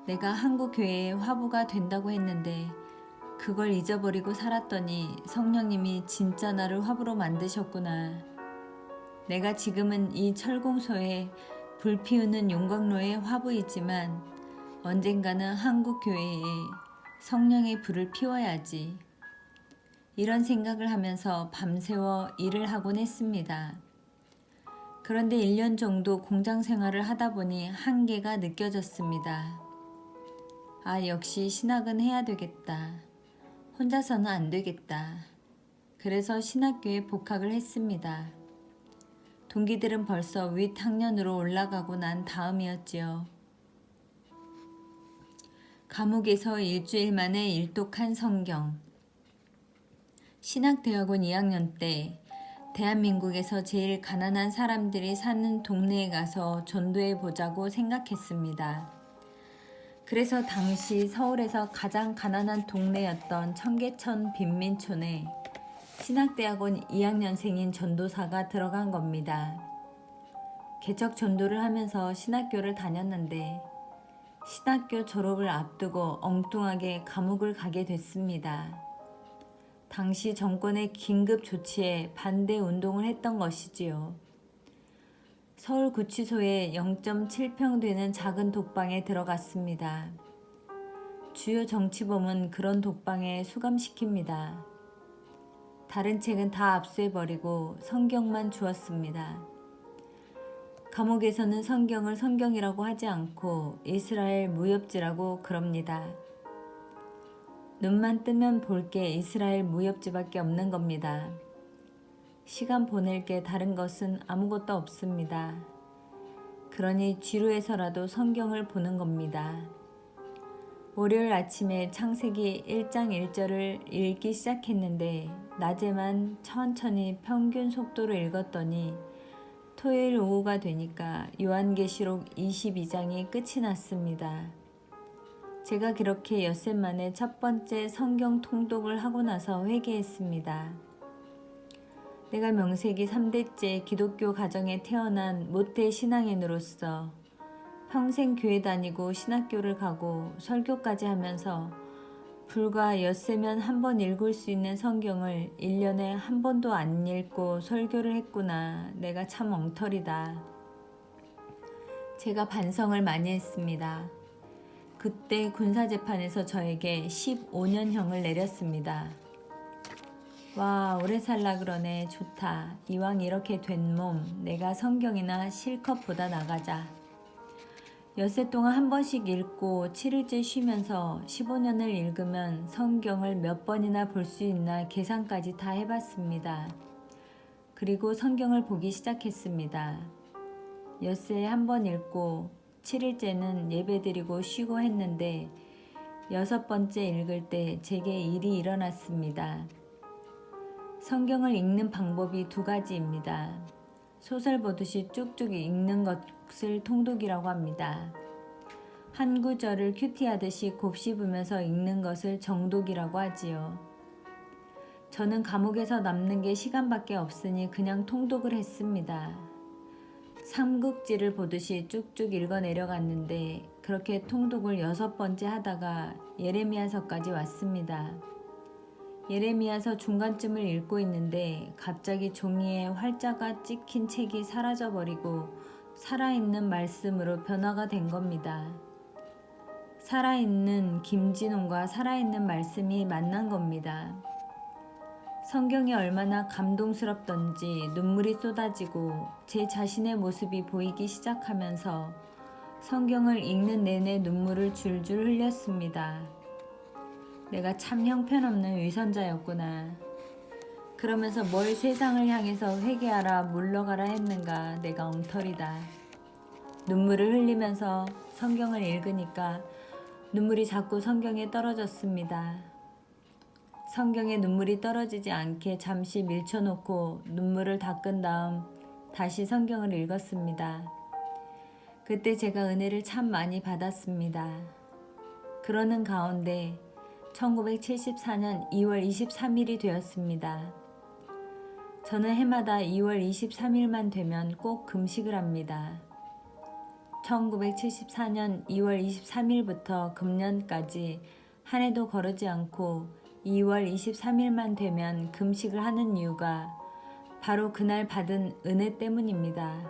내가 한국 교회의 화부가 된다고 했는데 그걸 잊어버리고 살았더니 성령님이 진짜 나를 화부로 만드셨구나. 내가 지금은 이 철공소에 불 피우는 용광로의 화부이지만 언젠가는 한국 교회에 성령의 불을 피워야지. 이런 생각을 하면서 밤새워 일을 하곤 했습니다. 그런데 1년 정도 공장 생활을 하다 보니 한계가 느껴졌습니다. 아, 역시 신학은 해야 되겠다. 혼자서는 안 되겠다. 그래서 신학교에 복학을 했습니다. 동기들은 벌써 윗학년으로 올라가고 난 다음이었지요. 감옥에서 일주일 만에 일독한 성경. 신학대학원 2학년 때 대한민국에서 제일 가난한 사람들이 사는 동네에 가서 전도해 보자고 생각했습니다. 그래서 당시 서울에서 가장 가난한 동네였던 청계천 빈민촌에 신학대학원 2학년생인 전도사가 들어간 겁니다. 개척 전도를 하면서 신학교를 다녔는데 신학교 졸업을 앞두고 엉뚱하게 감옥을 가게 됐습니다. 당시 정권의 긴급 조치에 반대 운동을 했던 것이지요. 서울구치소에 0.7평 되는 작은 독방에 들어갔습니다. 주요 정치범은 그런 독방에 수감시킵니다. 다른 책은 다 압수해버리고 성경만 주었습니다. 감옥에서는 성경을 성경이라고 하지 않고 이스라엘 무협지라고 그럽니다. 눈만 뜨면 볼 게 이스라엘 무협지밖에 없는 겁니다. 시간 보낼 게 다른 것은 아무것도 없습니다. 그러니 지루해서라도 성경을 보는 겁니다. 월요일 아침에 창세기 1장 1절을 읽기 시작했는데 낮에만 천천히 평균 속도로 읽었더니 토요일 오후가 되니까 요한계시록 22장이 끝이 났습니다. 제가 그렇게 엿새 만에 첫 번째 성경 통독을 하고 나서 회개했습니다. 내가 명색이 3대째 기독교 가정에 태어난 모태 신앙인으로서 평생 교회 다니고 신학교를 가고 설교까지 하면서 불과 엿새면 한 번 읽을 수 있는 성경을 1년에 한 번도 안 읽고 설교를 했구나. 내가 참 엉터리다. 제가 반성을 많이 했습니다. 그때 군사재판에서 저에게 15년형을 내렸습니다. 와, 오래 살라 그러네. 좋다. 이왕 이렇게 된 몸, 내가 성경이나 실컷 보다 나가자. 엿새 동안 한 번씩 읽고 7일째 쉬면서 15년을 읽으면 성경을 몇 번이나 볼 수 있나 계산까지 다 해봤습니다. 그리고 성경을 보기 시작했습니다. 엿새에 한 번 읽고 7일째는 예배드리고 쉬고 했는데 6번째 읽을 때 제게 일이 일어났습니다. 성경을 읽는 방법이 2가지입니다. 소설 보듯이 쭉쭉 읽는 것을 통독이라고 합니다. 한 구절을 큐티하듯이 곱씹으면서 읽는 것을 정독이라고 하지요. 저는 감옥에서 남는 게 시간밖에 없으니 그냥 통독을 했습니다. 삼국지를 보듯이 쭉쭉 읽어 내려갔는데 그렇게 통독을 6번째 하다가 예레미야서까지 왔습니다. 예레미야서 중간쯤을 읽고 있는데 갑자기 종이에 활자가 찍힌 책이 사라져버리고 살아있는 말씀으로 변화가 된 겁니다. 살아있는 김진홍과 살아있는 말씀이 만난 겁니다. 성경이 얼마나 감동스럽던지 눈물이 쏟아지고 제 자신의 모습이 보이기 시작하면서 성경을 읽는 내내 눈물을 줄줄 흘렸습니다. 내가 참 형편없는 위선자였구나. 그러면서 뭘 세상을 향해서 회개하라 물러가라 했는가. 내가 엉터리다. 눈물을 흘리면서 성경을 읽으니까 눈물이 자꾸 성경에 떨어졌습니다. 성경에 눈물이 떨어지지 않게 잠시 밀쳐놓고 눈물을 닦은 다음 다시 성경을 읽었습니다. 그때 제가 은혜를 참 많이 받았습니다. 그러는 가운데 1974년 2월 23일이 되었습니다. 저는 해마다 2월 23일만 되면 꼭 금식을 합니다. 1974년 2월 23일부터 금년까지 한 해도 거르지 않고 2월 23일만 되면 금식을 하는 이유가 바로 그날 받은 은혜 때문입니다.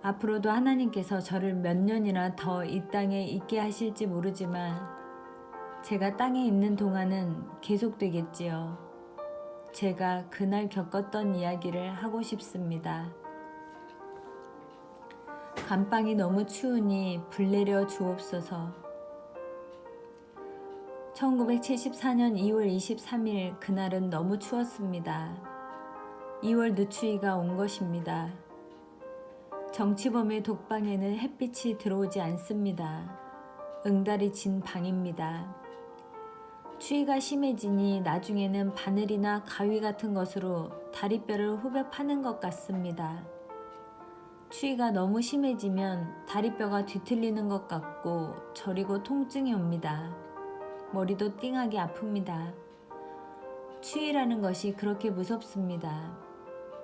앞으로도 하나님께서 저를 몇 년이나 더 이 땅에 있게 하실지 모르지만 제가 땅에 있는 동안은 계속되겠지요. 제가 그날 겪었던 이야기를 하고 싶습니다. 감방이 너무 추우니 불 내려 주옵소서. 1974년 2월 23일 그날은 너무 추웠습니다. 2월 늦추위가 온 것입니다. 정치범의 독방에는 햇빛이 들어오지 않습니다. 응달이 진 방입니다. 추위가 심해지니 나중에는 바늘이나 가위 같은 것으로 다리뼈를 후벼 파는 것 같습니다. 추위가 너무 심해지면 다리뼈가 뒤틀리는 것 같고 저리고 통증이 옵니다. 머리도 띵하게 아픕니다. 추위라는 것이 그렇게 무섭습니다.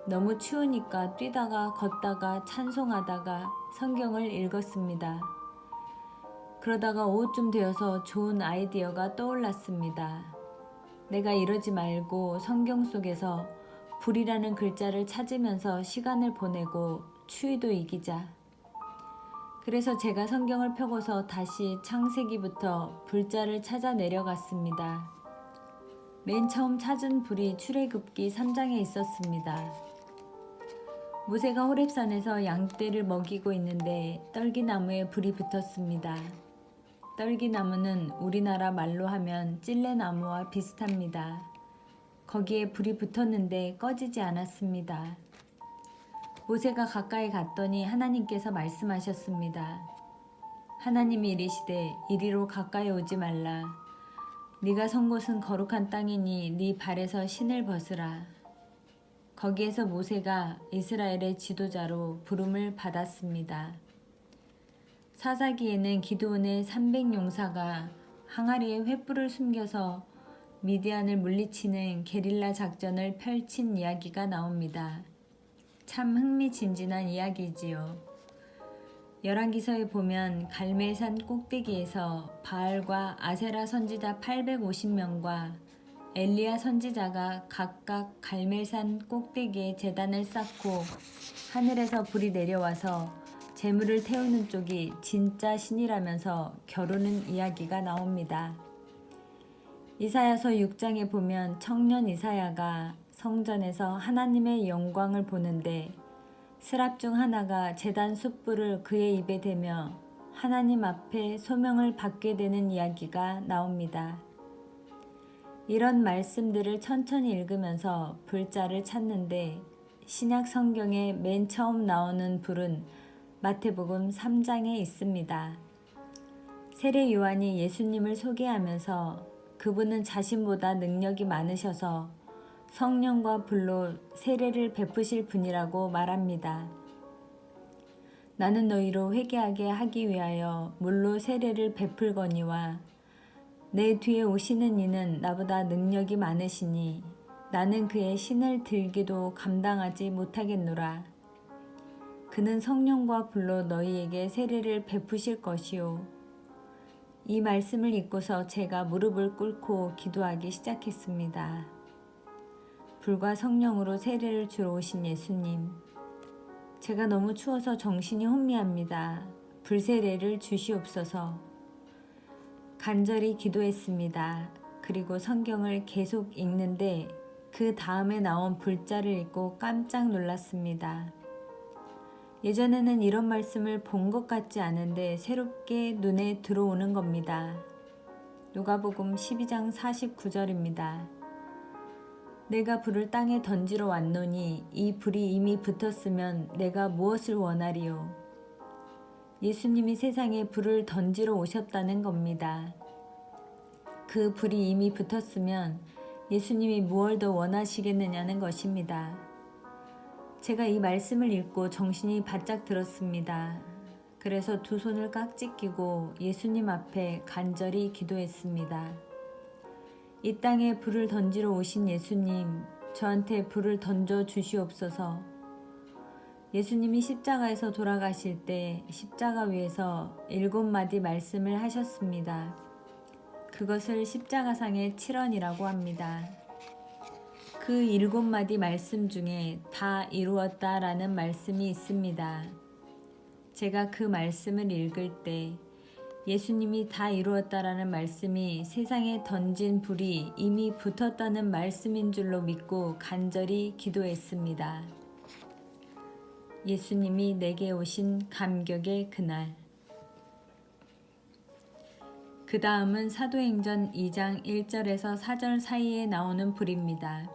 너무 추우니까 뛰다가 걷다가 찬송하다가 성경을 읽었습니다. 그러다가 오후쯤 되어서 좋은 아이디어가 떠올랐습니다. 내가 이러지 말고 성경 속에서 불이라는 글자를 찾으면서 시간을 보내고 추위도 이기자. 그래서 제가 성경을 펴고서 다시 창세기부터 불자를 찾아 내려갔습니다. 맨 처음 찾은 불이 출애굽기 3장에 있었습니다. 모세가 호렙산에서 양떼를 먹이고 있는데 떨기나무에 불이 붙었습니다. 떨기나무는 우리나라 말로 하면 찔레나무와 비슷합니다. 거기에 불이 붙었는데 꺼지지 않았습니다. 모세가 가까이 갔더니 하나님께서 말씀하셨습니다. 하나님이 이르시되 이리로 가까이 오지 말라. 네가 선 곳은 거룩한 땅이니 네 발에서 신을 벗으라. 거기에서 모세가 이스라엘의 지도자로 부름을 받았습니다. 사사기에는 기드온의 300용사가 항아리에 횃불을 숨겨서 미디안을 물리치는 게릴라 작전을 펼친 이야기가 나옵니다. 참 흥미진진한 이야기지요. 열왕기서에 보면 갈멜산 꼭대기에서 바알과 아세라 선지자 850명과 엘리야 선지자가 각각 갈멜산 꼭대기에 제단을 쌓고 하늘에서 불이 내려와서 재물을 태우는 쪽이 진짜 신이라면서 겨루는 이야기가 나옵니다. 이사야서 6장에 보면 청년 이사야가 성전에서 하나님의 영광을 보는데 스랍 중 하나가 제단 숯불을 그의 입에 대며 하나님 앞에 소명을 받게 되는 이야기가 나옵니다. 이런 말씀들을 천천히 읽으면서 불자를 찾는데 신약 성경에 맨 처음 나오는 불은 마태복음 3장에 있습니다. 세례 요한이 예수님을 소개하면서 그분은 자신보다 능력이 많으셔서 성령과 불로 세례를 베푸실 분이라고 말합니다. 나는 너희로 회개하게 하기 위하여 물로 세례를 베풀거니와 내 뒤에 오시는 이는 나보다 능력이 많으시니 나는 그의 신을 들기도 감당하지 못하겠노라. 그는 성령과 불로 너희에게 세례를 베푸실 것이요. 이 말씀을 읽고서 제가 무릎을 꿇고 기도하기 시작했습니다. 불과 성령으로 세례를 주러 오신 예수님, 제가 너무 추워서 정신이 혼미합니다. 불세례를 주시옵소서. 간절히 기도했습니다. 그리고 성경을 계속 읽는데 그 다음에 나온 불자를 읽고 깜짝 놀랐습니다. 예전에는 이런 말씀을 본 것 같지 않은데 새롭게 눈에 들어오는 겁니다. 누가복음 12장 49절입니다. 내가 불을 땅에 던지러 왔노니 이 불이 이미 붙었으면 내가 무엇을 원하리요. 예수님이 세상에 불을 던지러 오셨다는 겁니다. 그 불이 이미 붙었으면 예수님이 무엇을 더 원하시겠느냐는 것입니다. 제가 이 말씀을 읽고 정신이 바짝 들었습니다. 그래서 두 손을 깍지 끼고 예수님 앞에 간절히 기도했습니다. 이 땅에 불을 던지러 오신 예수님, 저한테 불을 던져 주시옵소서. 예수님이 십자가에서 돌아가실 때 십자가 위에서 7마디 말씀을 하셨습니다. 그 그것을 십자가상의 칠언이라고 합니다. 그 7마디 말씀 중에 다 이루었다라는 말씀이 있습니다. 제가 그 말씀을 읽을 때 예수님이 다 이루었다라는 말씀이 세상에 던진 불이 이미 붙었다는 말씀인 줄로 믿고 간절히 기도했습니다. 예수님이 내게 오신 감격의 그날. 그 다음은 사도행전 2장 1절에서 4절 사이에 나오는 불입니다.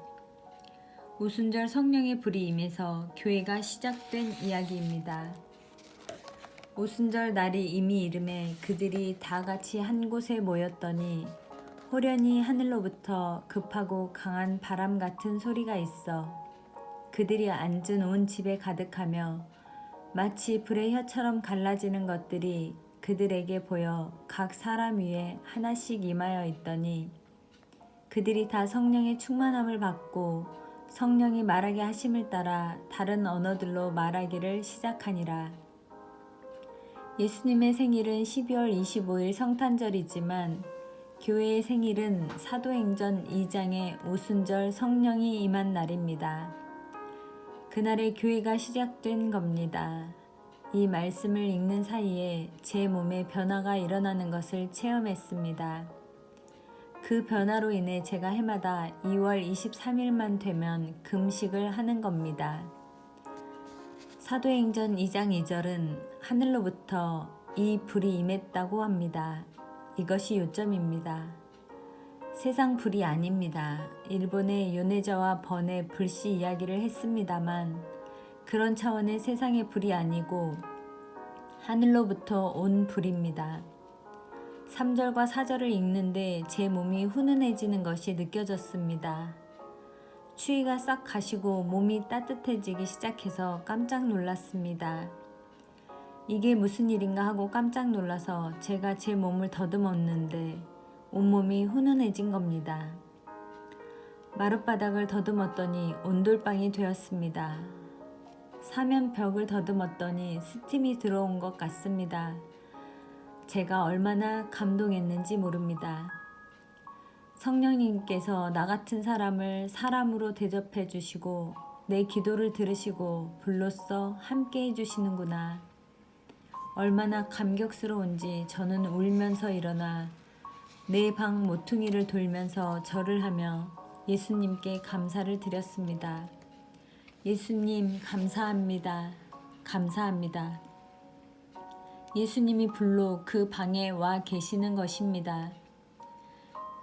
오순절 성령의 불이 임해서 교회가 시작된 이야기입니다. 오순절 날이 이미 이름에 그들이 다 같이 한 곳에 모였더니 호련히 하늘로부터 급하고 강한 바람 같은 소리가 있어 그들이 앉은 온 집에 가득하며 마치 불의 혀처럼 갈라지는 것들이 그들에게 보여 각 사람 위에 하나씩 임하여 있더니 그들이 다 성령의 충만함을 받고 성령이 말하게 하심을 따라 다른 언어들로 말하기를 시작하니라. 예수님의 생일은 12월 25일 성탄절이지만 교회의 생일은 사도행전 2장의 오순절 성령이 임한 날입니다. 그날에 교회가 시작된 겁니다. 이 말씀을 읽는 사이에 제 몸에 변화가 일어나는 것을 체험했습니다. 그 변화로 인해 제가 해마다 2월 23일만 되면 금식을 하는 겁니다. 사도행전 2장 2절은 하늘로부터 이 불이 임했다고 합니다. 이것이 요점입니다. 세상 불이 아닙니다. 일본의 요네자와 번의 불씨 이야기를 했습니다만 그런 차원의 세상의 불이 아니고 하늘로부터 온 불입니다. 3절과 4절을 읽는데 제 몸이 훈훈해지는 것이 느껴졌습니다. 추위가 싹 가시고 몸이 따뜻해지기 시작해서 깜짝 놀랐습니다. 이게 무슨 일인가 하고 깜짝 놀라서 제가 제 몸을 더듬었는데 온몸이 훈훈해진 겁니다. 마룻바닥을 더듬었더니 온돌방이 되었습니다. 사면벽을 더듬었더니 스팀이 들어온 것 같습니다. 제가 얼마나 감동했는지 모릅니다. 성령님께서 나 같은 사람을 사람으로 대접해 주시고 내 기도를 들으시고 불로써 함께 해주시는구나. 얼마나 감격스러운지 저는 울면서 일어나 내 방 모퉁이를 돌면서 절을 하며 예수님께 감사를 드렸습니다. 예수님 감사합니다. 감사합니다. 예수님이 불로 그 방에 와 계시는 것입니다.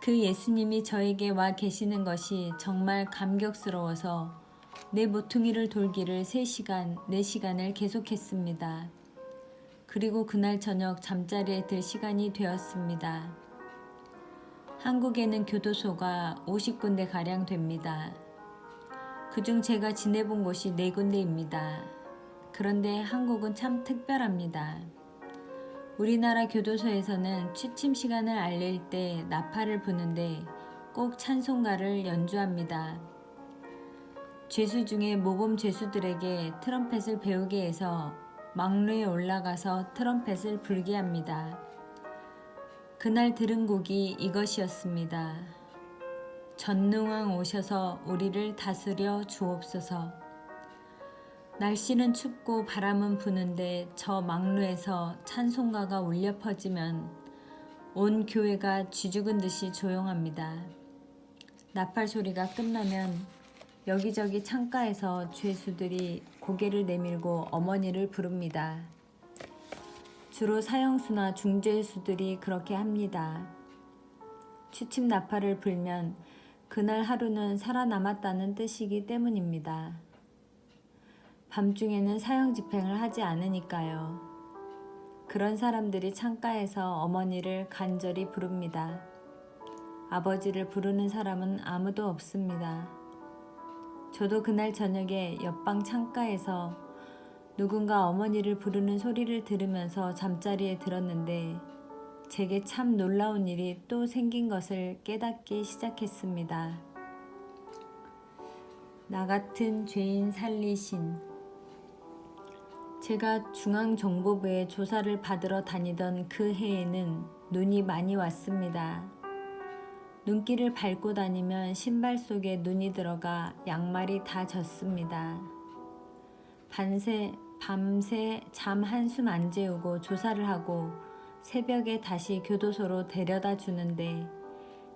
그 예수님이 저에게 와 계시는 것이 정말 감격스러워서 내 모퉁이를 돌기를 3시간, 4시간을 계속했습니다. 그리고 그날 저녁 잠자리에 들 시간이 되었습니다. 한국에는 교도소가 50군데가량 됩니다. 그중 제가 지내본 곳이 4군데입니다. 그런데 한국은 참 특별합니다. 우리나라 교도소에서는 취침 시간을 알릴 때 나팔을 부는데 꼭 찬송가를 연주합니다. 죄수 중에 모범 죄수들에게 트럼펫을 배우게 해서 망루에 올라가서 트럼펫을 불게 합니다. 그날 들은 곡이 이것이었습니다. 전능왕 오셔서 우리를 다스려 주옵소서. 날씨는 춥고 바람은 부는데 저 망루에서 찬송가가 울려 퍼지면 온 교회가 쥐죽은 듯이 조용합니다. 나팔 소리가 끝나면 여기저기 창가에서 죄수들이 고개를 내밀고 어머니를 부릅니다. 주로 사형수나 중죄수들이 그렇게 합니다. 취침 나팔을 불면 그날 하루는 살아남았다는 뜻이기 때문입니다. 밤중에는 사형 집행을 하지 않으니까요. 그런 사람들이 창가에서 어머니를 간절히 부릅니다. 아버지를 부르는 사람은 아무도 없습니다. 저도 그날 저녁에 옆방 창가에서 누군가 어머니를 부르는 소리를 들으면서 잠자리에 들었는데 제게 참 놀라운 일이 또 생긴 것을 깨닫기 시작했습니다. 나 같은 죄인 살리신. 제가 중앙정보부에 조사를 받으러 다니던 그 해에는 눈이 많이 왔습니다. 눈길을 밟고 다니면 신발 속에 눈이 들어가 양말이 다 젖습니다. 밤새 잠 한숨 안 재우고 조사를 하고 새벽에 다시 교도소로 데려다 주는데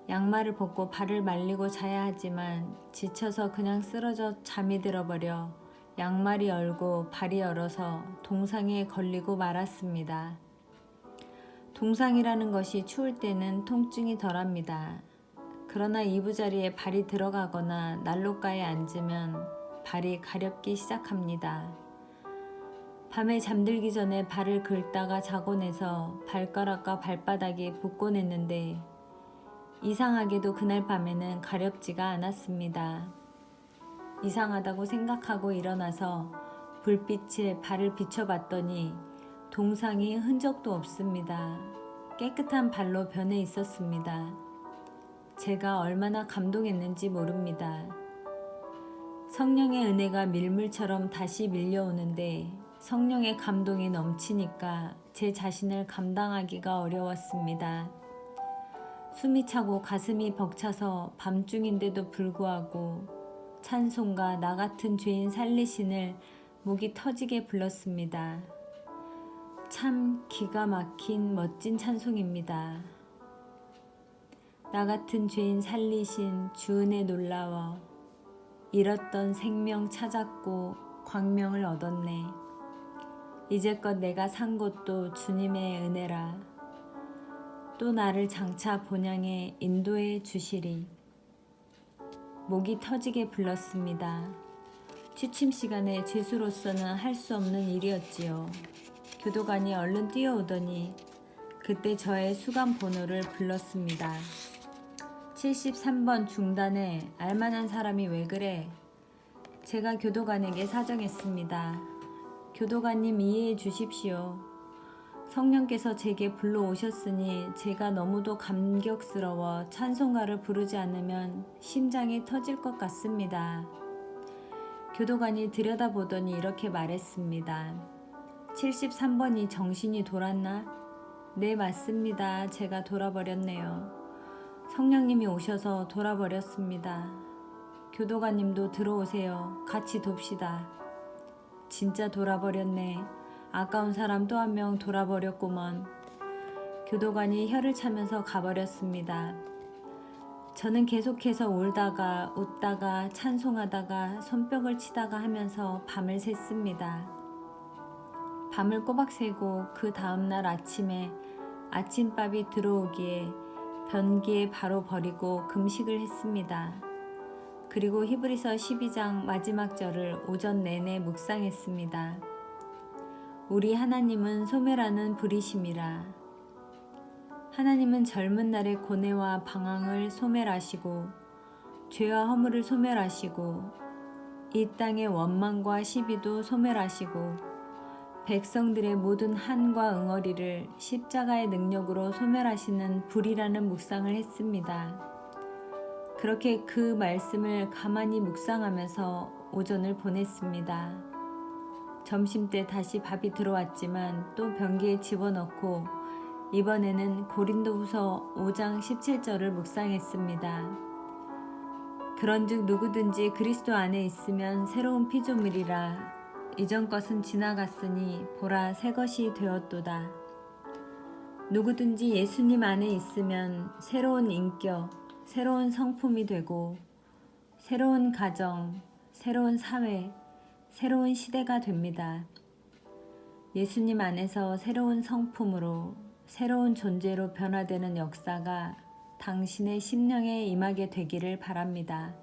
양말을 벗고 발을 말리고 자야 하지만 지쳐서 그냥 쓰러져 잠이 들어버려 양말이 얼고 발이 얼어서 동상에 걸리고 말았습니다. 동상이라는 것이 추울 때는 통증이 덜합니다. 그러나 이부자리에 발이 들어가거나 난로가에 앉으면 발이 가렵기 시작합니다. 밤에 잠들기 전에 발을 긁다가 자고 내서 발가락과 발바닥이 붓곤 했는데 이상하게도 그날 밤에는 가렵지가 않았습니다. 이상하다고 생각하고 일어나서 불빛에 발을 비춰봤더니 동상이 흔적도 없습니다. 깨끗한 발로 변해 있었습니다. 제가 얼마나 감동했는지 모릅니다. 성령의 은혜가 밀물처럼 다시 밀려오는데 성령의 감동이 넘치니까 제 자신을 감당하기가 어려웠습니다. 숨이 차고 가슴이 벅차서 밤중인데도 불구하고 찬송가 나 같은 죄인 살리신을 목이 터지게 불렀습니다. 참 기가 막힌 멋진 찬송입니다. 나 같은 죄인 살리신 주 은혜 놀라워 잃었던 생명 찾았고 광명을 얻었네. 이제껏 내가 산 곳도 주님의 은혜라. 또 나를 장차 본향에 인도해 주시리. 목이 터지게 불렀습니다. 취침 시간에 죄수로서는 할 수 없는 일이었지요. 교도관이 얼른 뛰어오더니 그때 저의 수감 번호를 불렀습니다. 73번 중단에 알만한 사람이 왜 그래? 제가 교도관에게 사정했습니다. 교도관님 이해해 주십시오. 성령께서 제게 불러오셨으니 제가 너무도 감격스러워 찬송가를 부르지 않으면 심장이 터질 것 같습니다. 교도관이 들여다보더니 이렇게 말했습니다. 73번이 정신이 돌았나? 네, 맞습니다. 제가 돌아버렸네요. 성령님이 오셔서 돌아버렸습니다. 교도관님도 들어오세요. 같이 돕시다. 진짜 돌아버렸네. 아까운 사람 또 한 명 돌아버렸구먼. 교도관이 혀를 차면서 가버렸습니다. 저는 계속해서 울다가 웃다가 찬송하다가 손뼉을 치다가 하면서 밤을 샜습니다. 밤을 꼬박 새고 그 다음날 아침에 아침밥이 들어오기에 변기에 바로 버리고 금식을 했습니다. 그리고 히브리서 12장 마지막 절을 오전 내내 묵상했습니다. 우리 하나님은 소멸하는 불이심이라. 하나님은 젊은 날의 고뇌와 방황을 소멸하시고 죄와 허물을 소멸하시고 이 땅의 원망과 시비도 소멸하시고 백성들의 모든 한과 응어리를 십자가의 능력으로 소멸하시는 불이라는 묵상을 했습니다. 그렇게 그 말씀을 가만히 묵상하면서 오전을 보냈습니다. 점심때 다시 밥이 들어왔지만 또 변기에 집어넣고 이번에는 고린도후서 5장 17절을 묵상했습니다. 그런즉 누구든지 그리스도 안에 있으면 새로운 피조물이라. 이전 것은 지나갔으니 보라 새 것이 되었도다. 누구든지 예수님 안에 있으면 새로운 인격, 새로운 성품이 되고 새로운 가정, 새로운 사회, 새로운 시대가 됩니다. 예수님 안에서 새로운 성품으로 새로운 존재로 변화되는 역사가 당신의 심령에 임하게 되기를 바랍니다.